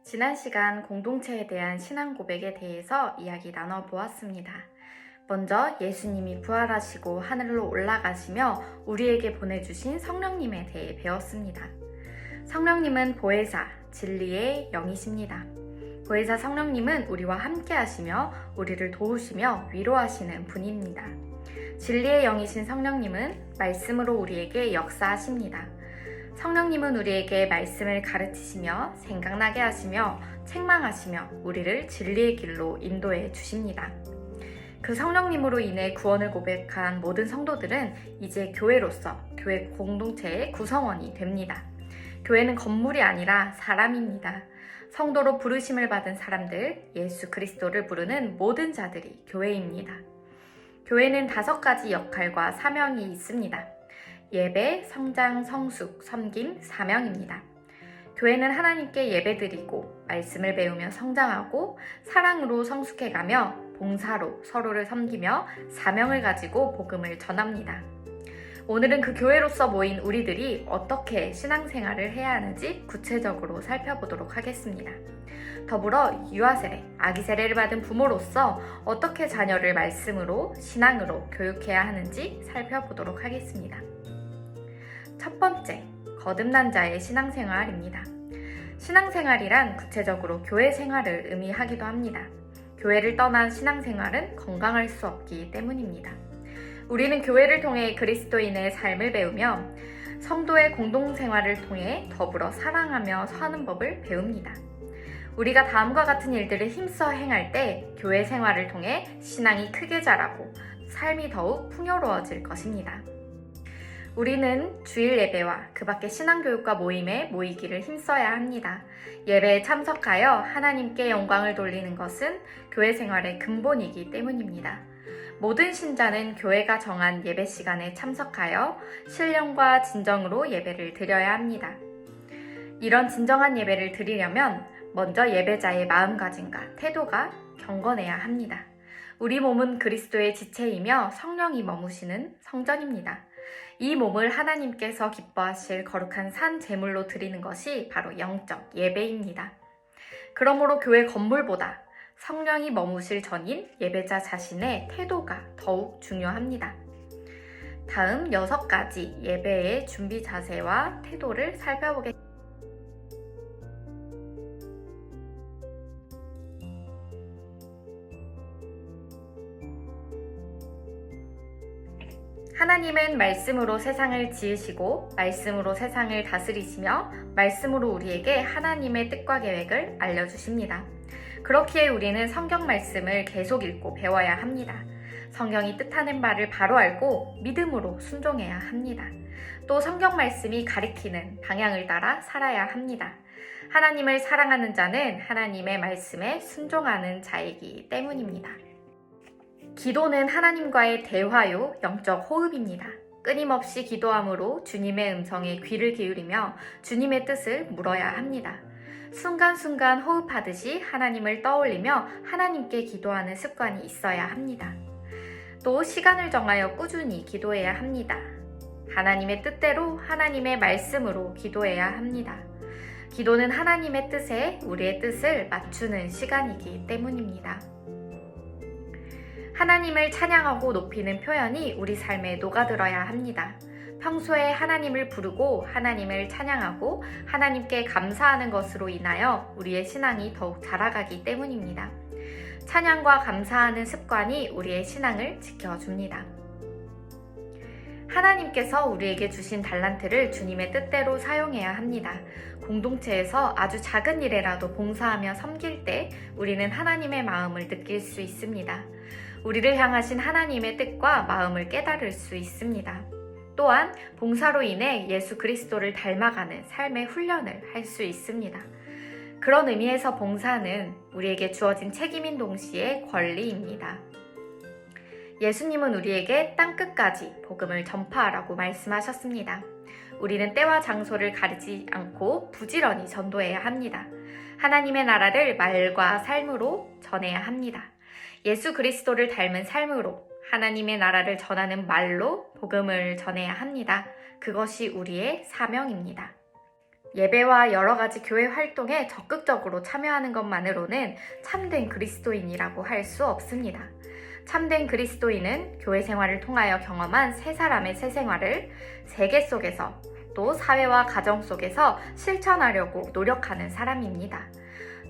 지난 시간 공동체에 대한 신앙 고백에 대해서 이야기 나눠보았습니다. 먼저 예수님이 부활하시고 하늘로 올라가시며 우리에게 보내주신 성령님에 대해 배웠습니다. 성령님은 보혜사, 진리의 영이십니다. 보혜사 성령님은 우리와 함께 하시며 우리를 도우시며 위로하시는 분입니다. 진리의 영이신 성령님은 말씀으로 우리에게 역사하십니다. 성령님은 우리에게 말씀을 가르치시며 생각나게 하시며 책망하시며 우리를 진리의 길로 인도해 주십니다. 그 성령님으로 인해 구원을 고백한 모든 성도들은 이제 교회로서 교회 공동체의 구성원이 됩니다. 교회는 건물이 아니라 사람입니다. 성도로 부르심을 받은 사람들, 예수 그리스도를 부르는 모든 자들이 교회입니다. 교회는 5가지 역할과 사명이 있습니다. 예배, 성장, 성숙, 섬김, 사명입니다. 교회는 하나님께 예배드리고 말씀을 배우며 성장하고 사랑으로 성숙해가며 봉사로 서로를 섬기며 사명을 가지고 복음을 전합니다. 오늘은 그 교회로서 모인 우리들이 어떻게 신앙생활을 해야 하는지 구체적으로 살펴보도록 하겠습니다. 더불어 유아세례, 아기세례를 받은 부모로서 어떻게 자녀를 말씀으로, 신앙으로 교육해야 하는지 살펴보도록 하겠습니다. 첫 번째, 거듭난 자의 신앙생활입니다. 신앙생활이란 구체적으로 교회 생활을 의미하기도 합니다. 교회를 떠난 신앙생활은 건강할 수 없기 때문입니다. 우리는 교회를 통해 그리스도인의 삶을 배우며 성도의 공동생활을 통해 더불어 사랑하며 사는 법을 배웁니다. 우리가 다음과 같은 일들을 힘써 행할 때 교회 생활을 통해 신앙이 크게 자라고 삶이 더욱 풍요로워질 것입니다. 우리는 주일 예배와 그 밖의 신앙교육과 모임에 모이기를 힘써야 합니다. 예배에 참석하여 하나님께 영광을 돌리는 것은 교회 생활의 근본이기 때문입니다. 모든 신자는 교회가 정한 예배 시간에 참석하여 신령과 진정으로 예배를 드려야 합니다. 이런 진정한 예배를 드리려면 먼저 예배자의 마음가짐과 태도가 경건해야 합니다. 우리 몸은 그리스도의 지체이며 성령이 머무시는 성전입니다. 이 몸을 하나님께서 기뻐하실 거룩한 산 제물로 드리는 것이 바로 영적 예배입니다. 그러므로 교회 건물보다 성령이 머무실 전인 예배자 자신의 태도가 더욱 중요합니다. 다음 6가지 예배의 준비 자세와 태도를 살펴보겠습니다. 하나님은 말씀으로 세상을 지으시고 말씀으로 세상을 다스리시며 말씀으로 우리에게 하나님의 뜻과 계획을 알려주십니다. 그렇기에 우리는 성경 말씀을 계속 읽고 배워야 합니다. 성경이 뜻하는 바를 바로 알고 믿음으로 순종해야 합니다. 또 성경 말씀이 가리키는 방향을 따라 살아야 합니다. 하나님을 사랑하는 자는 하나님의 말씀에 순종하는 자이기 때문입니다. 기도는 하나님과의 대화요, 영적 호흡입니다. 끊임없이 기도함으로 주님의 음성에 귀를 기울이며 주님의 뜻을 물어야 합니다. 순간순간 호흡하듯이 하나님을 떠올리며 하나님께 기도하는 습관이 있어야 합니다. 또 시간을 정하여 꾸준히 기도해야 합니다. 하나님의 뜻대로 하나님의 말씀으로 기도해야 합니다. 기도는 하나님의 뜻에 우리의 뜻을 맞추는 시간이기 때문입니다. 하나님을 찬양하고 높이는 표현이 우리 삶에 녹아들어야 합니다. 평소에 하나님을 부르고 하나님을 찬양하고 하나님께 감사하는 것으로 인하여 우리의 신앙이 더욱 자라가기 때문입니다. 찬양과 감사하는 습관이 우리의 신앙을 지켜줍니다. 하나님께서 우리에게 주신 달란트를 주님의 뜻대로 사용해야 합니다. 공동체에서 아주 작은 일에라도 봉사하며 섬길 때 우리는 하나님의 마음을 느낄 수 있습니다. 우리를 향하신 하나님의 뜻과 마음을 깨달을 수 있습니다. 또한 봉사로 인해 예수 그리스도를 닮아가는 삶의 훈련을 할 수 있습니다. 그런 의미에서 봉사는 우리에게 주어진 책임인 동시에 권리입니다. 예수님은 우리에게 땅끝까지 복음을 전파하라고 말씀하셨습니다. 우리는 때와 장소를 가리지 않고 부지런히 전도해야 합니다. 하나님의 나라를 말과 삶으로 전해야 합니다. 예수 그리스도를 닮은 삶으로 하나님의 나라를 전하는 말로 복음을 전해야 합니다. 그것이 우리의 사명입니다. 예배와 여러 가지 교회 활동에 적극적으로 참여하는 것만으로는 참된 그리스도인이라고 할 수 없습니다. 참된 그리스도인은 교회 생활을 통하여 경험한 새 사람의 새 생활을 세계 속에서 또 사회와 가정 속에서 실천하려고 노력하는 사람입니다.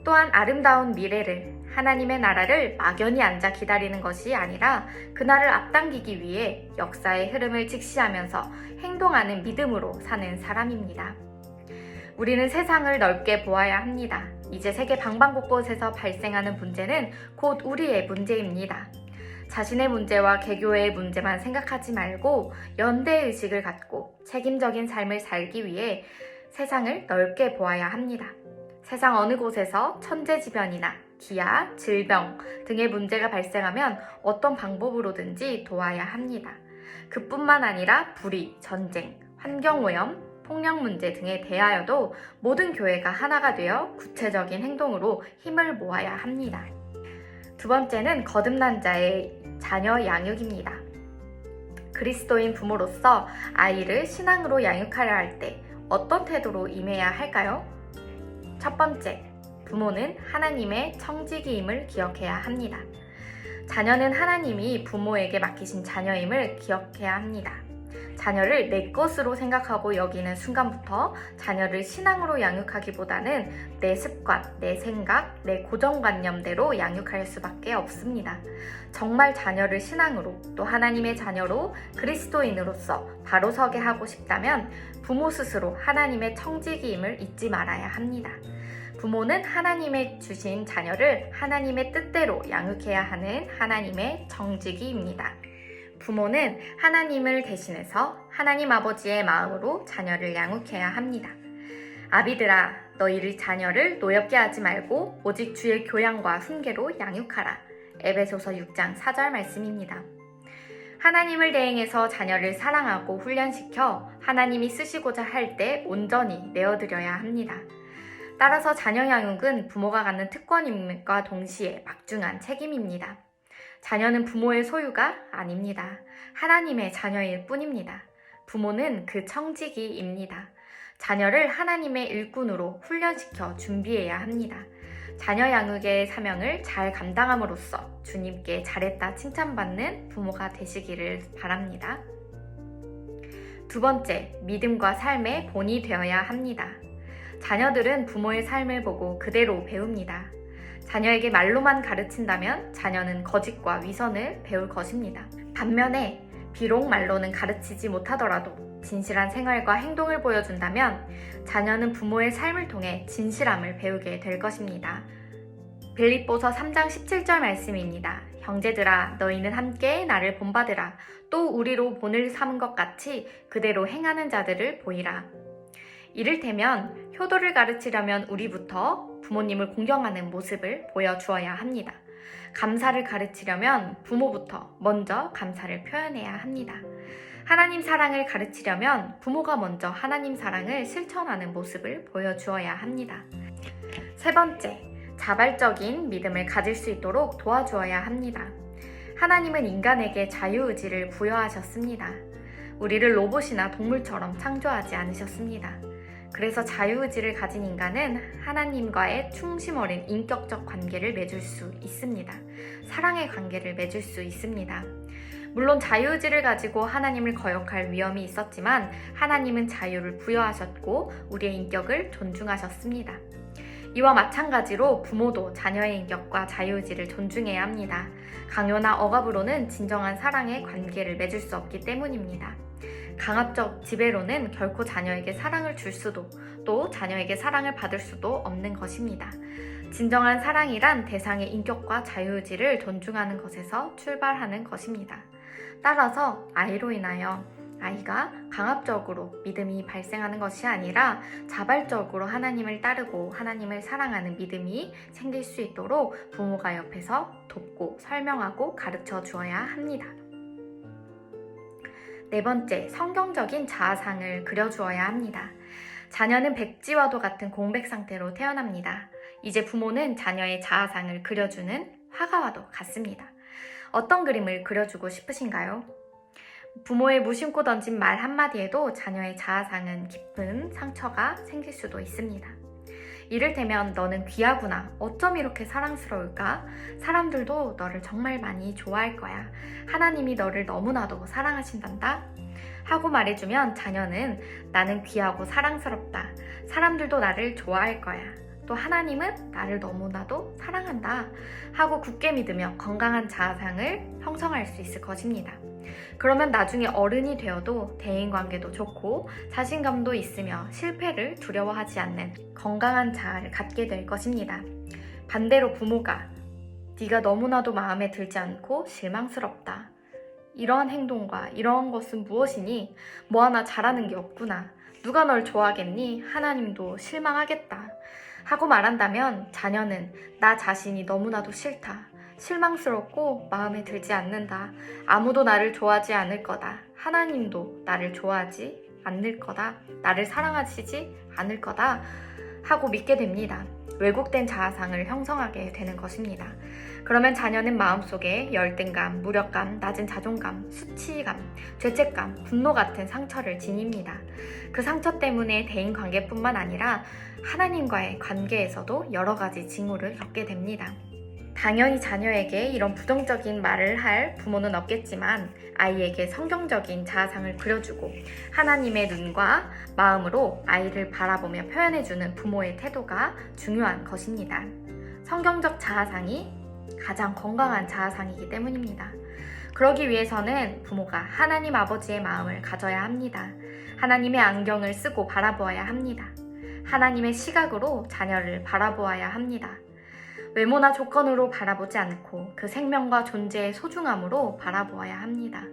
또한 아름다운 미래를, 하나님의 나라를 막연히 앉아 기다리는 것이 아니라 그날을 앞당기기 위해 역사의 흐름을 직시하면서 행동하는 믿음으로 사는 사람입니다. 우리는 세상을 넓게 보아야 합니다. 이제 세계 방방곳곳에서 발생하는 문제는 곧 우리의 문제입니다. 자신의 문제와 개교회의 문제만 생각하지 말고 연대의식을 갖고 책임적인 삶을 살기 위해 세상을 넓게 보아야 합니다. 세상 어느 곳에서 천재지변이나 기아, 질병 등의 문제가 발생하면 어떤 방법으로든지 도와야 합니다. 그뿐만 아니라 불의, 전쟁, 환경오염, 폭력 문제 등에 대하여도 모든 교회가 하나가 되어 구체적인 행동으로 힘을 모아야 합니다. 두 번째는 거듭난 자의 자녀 양육입니다. 그리스도인 부모로서 아이를 신앙으로 양육하려 할 때 어떤 태도로 임해야 할까요? 첫 번째, 부모는 하나님의 청지기임을 기억해야 합니다. 자녀는 하나님이 부모에게 맡기신 자녀임을 기억해야 합니다. 자녀를 내 것으로 생각하고 여기는 순간부터 자녀를 신앙으로 양육하기보다는 내 습관, 내 생각, 내 고정관념대로 양육할 수밖에 없습니다. 정말 자녀를 신앙으로 또 하나님의 자녀로 그리스도인으로서 바로 서게 하고 싶다면 부모 스스로 하나님의 청지기임을 잊지 말아야 합니다. 부모는 하나님의 주신 자녀를 하나님의 뜻대로 양육해야 하는 하나님의 청지기입니다. 부모는 하나님을 대신해서 하나님 아버지의 마음으로 자녀를 양육해야 합니다. 아비들아, 너희를 자녀를 노엽게 하지 말고 오직 주의 교양과 훈계로 양육하라. 에베소서 6장 4절 말씀입니다. 하나님을 대행해서 자녀를 사랑하고 훈련시켜 하나님이 쓰시고자 할 때 온전히 내어드려야 합니다. 따라서 자녀 양육은 부모가 갖는 특권임과 동시에 막중한 책임입니다. 자녀는 부모의 소유가 아닙니다. 하나님의 자녀일 뿐입니다. 부모는 그 청지기입니다. 자녀를 하나님의 일꾼으로 훈련시켜 준비해야 합니다. 자녀 양육의 사명을 잘 감당함으로써 주님께 잘했다 칭찬받는 부모가 되시기를 바랍니다. 두 번째, 믿음과 삶의 본이 되어야 합니다. 자녀들은 부모의 삶을 보고 그대로 배웁니다. 자녀에게 말로만 가르친다면 자녀는 거짓과 위선을 배울 것입니다. 반면에 비록 말로는 가르치지 못하더라도 진실한 생활과 행동을 보여준다면 자녀는 부모의 삶을 통해 진실함을 배우게 될 것입니다. 빌립보서 3장 17절 말씀입니다. 형제들아, 너희는 함께 나를 본받으라. 또 우리로 본을 삼은 것 같이 그대로 행하는 자들을 보이라. 이를테면 효도를 가르치려면 우리부터 부모님을 공경하는 모습을 보여주어야 합니다. 감사를 가르치려면 부모부터 먼저 감사를 표현해야 합니다. 하나님 사랑을 가르치려면 부모가 먼저 하나님 사랑을 실천하는 모습을 보여주어야 합니다. 세 번째, 자발적인 믿음을 가질 수 있도록 도와주어야 합니다. 하나님은 인간에게 자유의지를 부여하셨습니다. 우리를 로봇이나 동물처럼 창조하지 않으셨습니다. 그래서 자유의지를 가진 인간은 하나님과의 충심 어린 인격적 관계를 맺을 수 있습니다. 사랑의 관계를 맺을 수 있습니다. 물론 자유의지를 가지고 하나님을 거역할 위험이 있었지만 하나님은 자유를 부여하셨고 우리의 인격을 존중하셨습니다. 이와 마찬가지로 부모도 자녀의 인격과 자유의지를 존중해야 합니다. 강요나 억압으로는 진정한 사랑의 관계를 맺을 수 없기 때문입니다. 강압적 지배로는 결코 자녀에게 사랑을 줄 수도 또 자녀에게 사랑을 받을 수도 없는 것입니다. 진정한 사랑이란 대상의 인격과 자유의지를 존중하는 것에서 출발하는 것입니다. 따라서 아이로 인하여 아이가 강압적으로 믿음이 발생하는 것이 아니라 자발적으로 하나님을 따르고 하나님을 사랑하는 믿음이 생길 수 있도록 부모가 옆에서 돕고 설명하고 가르쳐 주어야 합니다. 네 번째, 성경적인 자아상을 그려주어야 합니다. 자녀는 백지와도 같은 공백 상태로 태어납니다. 이제 부모는 자녀의 자아상을 그려주는 화가와도 같습니다. 어떤 그림을 그려주고 싶으신가요? 부모의 무심코 던진 말 한마디에도 자녀의 자아상은 깊은 상처가 생길 수도 있습니다. 이를테면 너는 귀하구나. 어쩜 이렇게 사랑스러울까? 사람들도 너를 정말 많이 좋아할 거야. 하나님이 너를 너무나도 사랑하신단다. 하고 말해주면 자녀는 나는 귀하고 사랑스럽다. 사람들도 나를 좋아할 거야. 또 하나님은 나를 너무나도 사랑한다. 하고 굳게 믿으며 건강한 자아상을 형성할 수 있을 것입니다. 그러면 나중에 어른이 되어도 대인관계도 좋고 자신감도 있으며 실패를 두려워하지 않는 건강한 자아를 갖게 될 것입니다. 반대로 부모가 네가 너무나도 마음에 들지 않고 실망스럽다. 이러한 행동과 이러한 것은 무엇이니? 뭐 하나 잘하는 게 없구나. 누가 널 좋아하겠니? 하나님도 실망하겠다. 하고 말한다면 자녀는 나 자신이 너무나도 싫다. 실망스럽고 마음에 들지 않는다. 아무도 나를 좋아하지 않을 거다. 하나님도 나를 좋아하지 않을 거다. 나를 사랑하시지 않을 거다. 하고 믿게 됩니다. 왜곡된 자아상을 형성하게 되는 것입니다. 그러면 자녀는 마음속에 열등감, 무력감, 낮은 자존감, 수치감, 죄책감, 분노 같은 상처를 지닙니다. 그 상처 때문에 대인관계뿐만 아니라 하나님과의 관계에서도 여러 가지 징후를 겪게 됩니다. 당연히 자녀에게 이런 부정적인 말을 할 부모는 없겠지만 아이에게 성경적인 자아상을 그려주고 하나님의 눈과 마음으로 아이를 바라보며 표현해주는 부모의 태도가 중요한 것입니다. 성경적 자아상이 가장 건강한 자아상이기 때문입니다. 그러기 위해서는 부모가 하나님 아버지의 마음을 가져야 합니다. 하나님의 안경을 쓰고 바라보아야 합니다. 하나님의 시각으로 자녀를 바라보아야 합니다. 외모나 조건으로 바라보지 않고 그 생명과 존재의 소중함으로 바라보아야 합니다.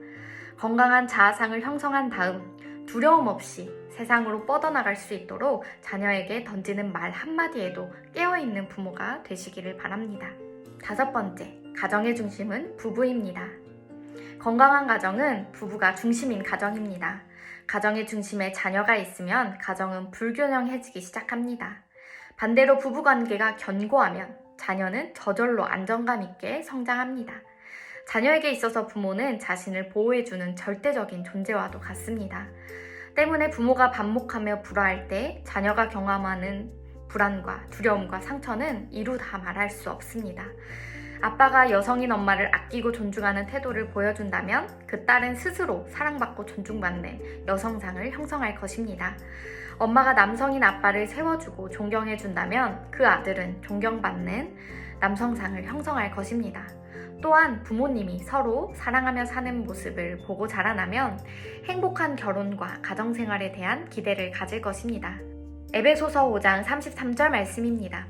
건강한 자아상을 형성한 다음 두려움 없이 세상으로 뻗어나갈 수 있도록 자녀에게 던지는 말 한마디에도 깨어있는 부모가 되시기를 바랍니다. 5번째, 가정의 중심은 부부입니다. 건강한 가정은 부부가 중심인 가정입니다. 가정의 중심에 자녀가 있으면 가정은 불균형해지기 시작합니다. 반대로 부부관계가 견고하면 자녀는 저절로 안정감 있게 성장합니다. 자녀에게 있어서 부모는 자신을 보호해주는 절대적인 존재와도 같습니다. 때문에 부모가 반목하며 불화할 때 자녀가 경험하는 불안과 두려움과 상처는 이루 다 말할 수 없습니다. 아빠가 여성인 엄마를 아끼고 존중하는 태도를 보여준다면 그 딸은 스스로 사랑받고 존중받는 여성상을 형성할 것입니다. 엄마가 남성인 아빠를 세워주고 존경해준다면 그 아들은 존경받는 남성상을 형성할 것입니다. 또한 부모님이 서로 사랑하며 사는 모습을 보고 자라나면 행복한 결혼과 가정생활에 대한 기대를 가질 것입니다. 에베소서 5장 33절 말씀입니다.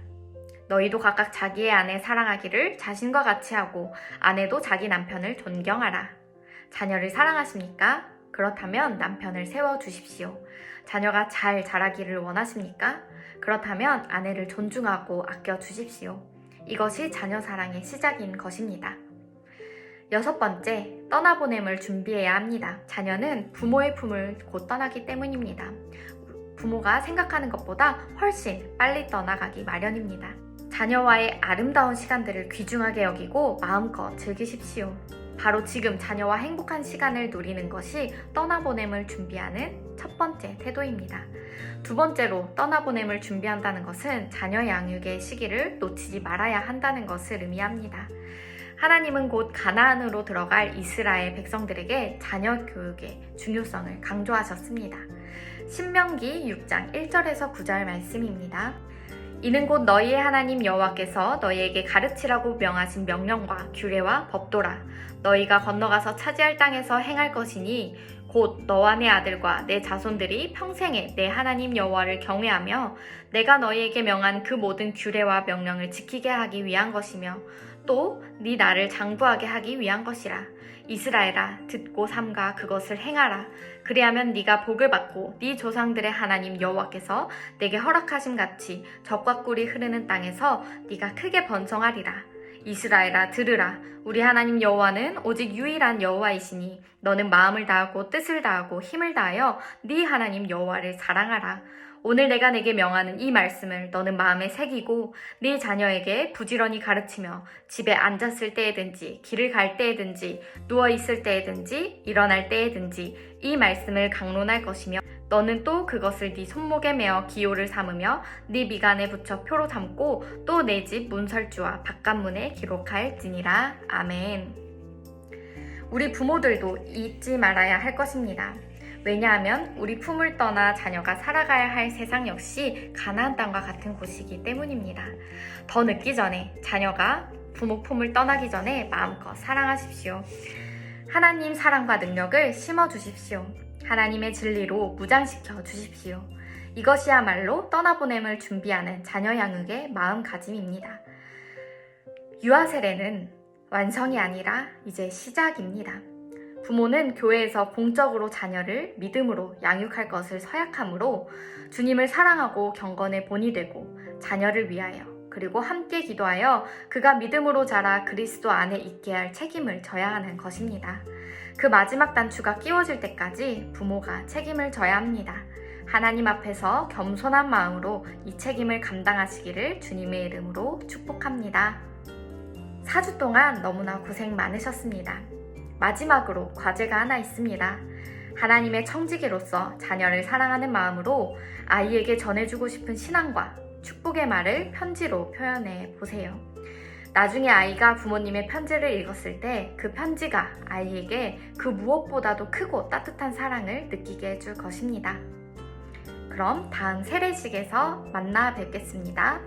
너희도 각각 자기의 아내 사랑하기를 자신과 같이 하고 아내도 자기 남편을 존경하라. 자녀를 사랑하십니까? 그렇다면 남편을 세워주십시오. 자녀가 잘 자라기를 원하십니까? 그렇다면 아내를 존중하고 아껴주십시오. 이것이 자녀 사랑의 시작인 것입니다. 6번째, 떠나보냄을 준비해야 합니다. 자녀는 부모의 품을 곧 떠나기 때문입니다. 부모가 생각하는 것보다 훨씬 빨리 떠나가기 마련입니다. 자녀와의 아름다운 시간들을 귀중하게 여기고 마음껏 즐기십시오. 바로 지금 자녀와 행복한 시간을 누리는 것이 떠나보냄을 준비하는 첫 번째 태도입니다. 2번째로 떠나보냄을 준비한다는 것은 자녀 양육의 시기를 놓치지 말아야 한다는 것을 의미합니다. 하나님은 곧 가나안으로 들어갈 이스라엘 백성들에게 자녀 교육의 중요성을 강조하셨습니다. 신명기 6장 1절에서 9절 말씀입니다. 이는 곧 너희의 하나님 여호와께서 너희에게 가르치라고 명하신 명령과 규례와 법도라. 너희가 건너가서 차지할 땅에서 행할 것이니 곧 너와 내 아들과 내 자손들이 평생에 내 하나님 여호와를 경외하며 내가 너희에게 명한 그 모든 규례와 명령을 지키게 하기 위한 것이며 또 네 나를 장구하게 하기 위한 것이라. 이스라엘아, 듣고 삼가 그것을 행하라. 그리하면 네가 복을 받고 네 조상들의 하나님 여호와께서 내게 허락하심 같이 젖과 꿀이 흐르는 땅에서 네가 크게 번성하리라. 이스라엘아, 들으라. 우리 하나님 여호와는 오직 유일한 여호와이시니 너는 마음을 다하고 뜻을 다하고 힘을 다하여 네 하나님 여호와를 사랑하라. 오늘 내가 내게 명하는 이 말씀을 너는 마음에 새기고 네 자녀에게 부지런히 가르치며 집에 앉았을 때에든지 길을 갈 때에든지 누워 있을 때에든지 일어날 때에든지 이 말씀을 강론할 것이며 너는 또 그것을 네 손목에 메어 기호를 삼으며 네 미간에 붙여 표로 삼고 또 내 집 문설주와 바깥문에 기록할지니라. 아멘. 우리 부모들도 잊지 말아야 할 것입니다. 왜냐하면 우리 품을 떠나 자녀가 살아가야 할 세상 역시 가나안 땅과 같은 곳이기 때문입니다. 더 늦기 전에 자녀가 부모 품을 떠나기 전에 마음껏 사랑하십시오. 하나님 사랑과 능력을 심어주십시오. 하나님의 진리로 무장시켜 주십시오. 이것이야말로 떠나보냄을 준비하는 자녀 양육의 마음가짐입니다. 유아 세례는 완성이 아니라 이제 시작입니다. 부모는 교회에서 공적으로 자녀를 믿음으로 양육할 것을 서약하므로 주님을 사랑하고 경건의 본이 되고 자녀를 위하여 그리고 함께 기도하여 그가 믿음으로 자라 그리스도 안에 있게 할 책임을 져야 하는 것입니다. 그 마지막 단추가 끼워질 때까지 부모가 책임을 져야 합니다. 하나님 앞에서 겸손한 마음으로 이 책임을 감당하시기를 주님의 이름으로 축복합니다. 4주 동안 너무나 고생 많으셨습니다. 마지막으로 과제가 하나 있습니다. 하나님의 청지기로서 자녀를 사랑하는 마음으로 아이에게 전해주고 싶은 신앙과 축복의 말을 편지로 표현해 보세요. 나중에 아이가 부모님의 편지를 읽었을 때 그 편지가 아이에게 그 무엇보다도 크고 따뜻한 사랑을 느끼게 해줄 것입니다. 그럼 다음 세례식에서 만나 뵙겠습니다.